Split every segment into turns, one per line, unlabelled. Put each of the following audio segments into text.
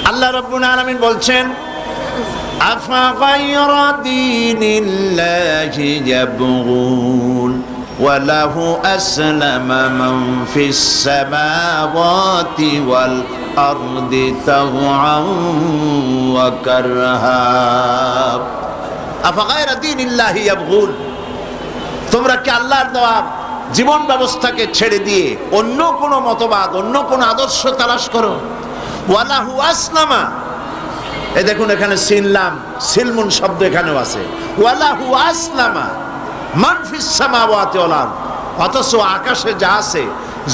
আল্লাহ রাব্বুল আলামিন বলছেন আফা গায়রা দীনিল্লাহি ইয়াবগুন ওয়া লাহু আসলামা মান ফিস সামাওয়াতি ওয়াল আরদি তাওআন ওয়া কারহা। আফা গায়রা দীনিল্লাহি ইয়াবগুন, তোমরা কি আল্লাহর দেওয়া জীবন ব্যবস্থাকে ছেড়ে দিয়ে অন্য কোন মতবাদ, অন্য কোন আদর্শ তালাশ করো? ওয়ালাহু আসলামা, এই দেখুন এখানে সিনলাম সিলমুন শব্দ এখানেও আছে। ওয়ালাহু আসলামা মান ফিস সামাওয়াতি ওয়াল আরদ, অথচ আকাশে যা আছে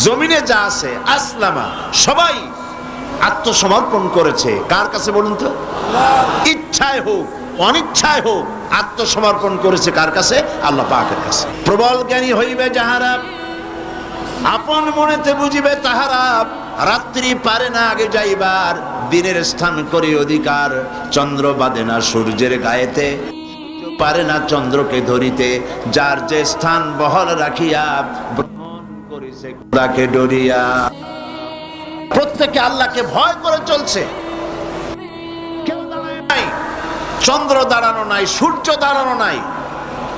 জমিনে যা আছে আসলামা সবাই আত্মসমর্পণ করেছে। কার কাছে বলুন তো? ইচ্ছায় হোক অনিচ্ছায় হোক আত্মসমর্পণ করেছে কার কাছে? আল্লাহ পাকের কাছে। প্রবল জ্ঞানী হইবে যাহারা, আপন মনেতে বুঝিবে তাহারা, রাত্রি পারে না আগে যাইবার, দিনের স্থান করে অধিকার, চন্দ্র বাঁধে না সূর্যের গায়েতে, পারে না চন্দ্রকে ধরিতে, যার যে স্থান বহল রাখিয়া ভ্রমণ করিছে খোদাকে ডরিয়া। প্রত্যেকে আল্লাহকে ভয় করে চলছে। কেউ দাঁড়ায় নাই, চন্দ্র দাঁড়ানো নাই, সূর্য দাঁড়ানো নাই।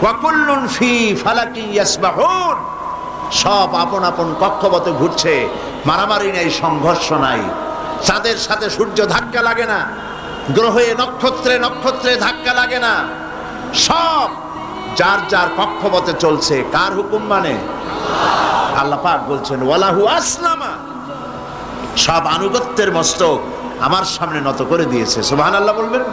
ওয়াকুল্লুন ফি ফালাকি ইয়াসবাহুন, সব আপন আপন কক্ষপথে ঘুরছে, মারামারি নাই, সংঘর্ষ নাই। চাঁদের সাথে সূর্য ধাক্কা লাগে না, গ্রহে নক্ষত্রে নক্ষত্রে ধাক্কা লাগে না, সব যার যার কক্ষপথে চলছে। কার হুকুম মানে? আল্লাহ পাক বলছেন ওয়ালাহু আসলামা, সব আনুগত্যের মস্তক আমার সামনে নত করে দিয়েছে। সুবহানাল্লাহ বলবেন।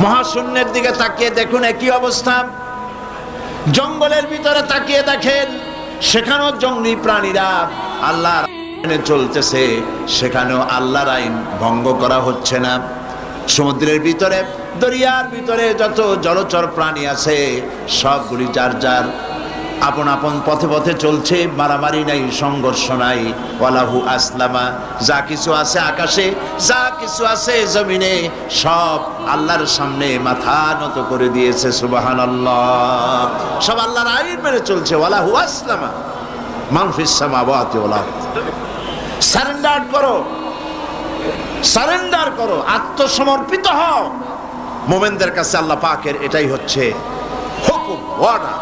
মহাশূন্যের দিকে তাকিয়ে দেখুন একই অবস্থা। জঙ্গলের ভিতরে তাকিয়ে দেখেন, সেখানেও জঙ্গলি প্রাণীরা আল্লাহর আইনে চলতেছে, সেখানেও আল্লাহর আইন ভঙ্গ করা হচ্ছে না। সমুদ্রের ভিতরে, দরিয়ার ভিতরে যত জলচর প্রাণী আছে সবগুলি যার যার আপন আপন পথে পথে চলছে, মারামারি নাই, সংঘর্ষ নাই। ওয়ালাহু আসলামা, যা কিছু আছে আকাশে, যা কিছু আছে জমিনে, সব আল্লাহর সামনে মাথা নত করে দিয়েছে। সুবহানাল্লাহ, সব আল্লাহর আইন মেনে চলছে। ওয়ালাহু আসলামা মান ফিস সামাওয়াতি ওয়াল আরদ। সারেন্ডার করো, সারেন্ডার করো, আত্মসমর্পিত হও। মুমিনদের কাছে আল্লাহ পাকের এটাই হচ্ছে হুকুম, ওয়াদা।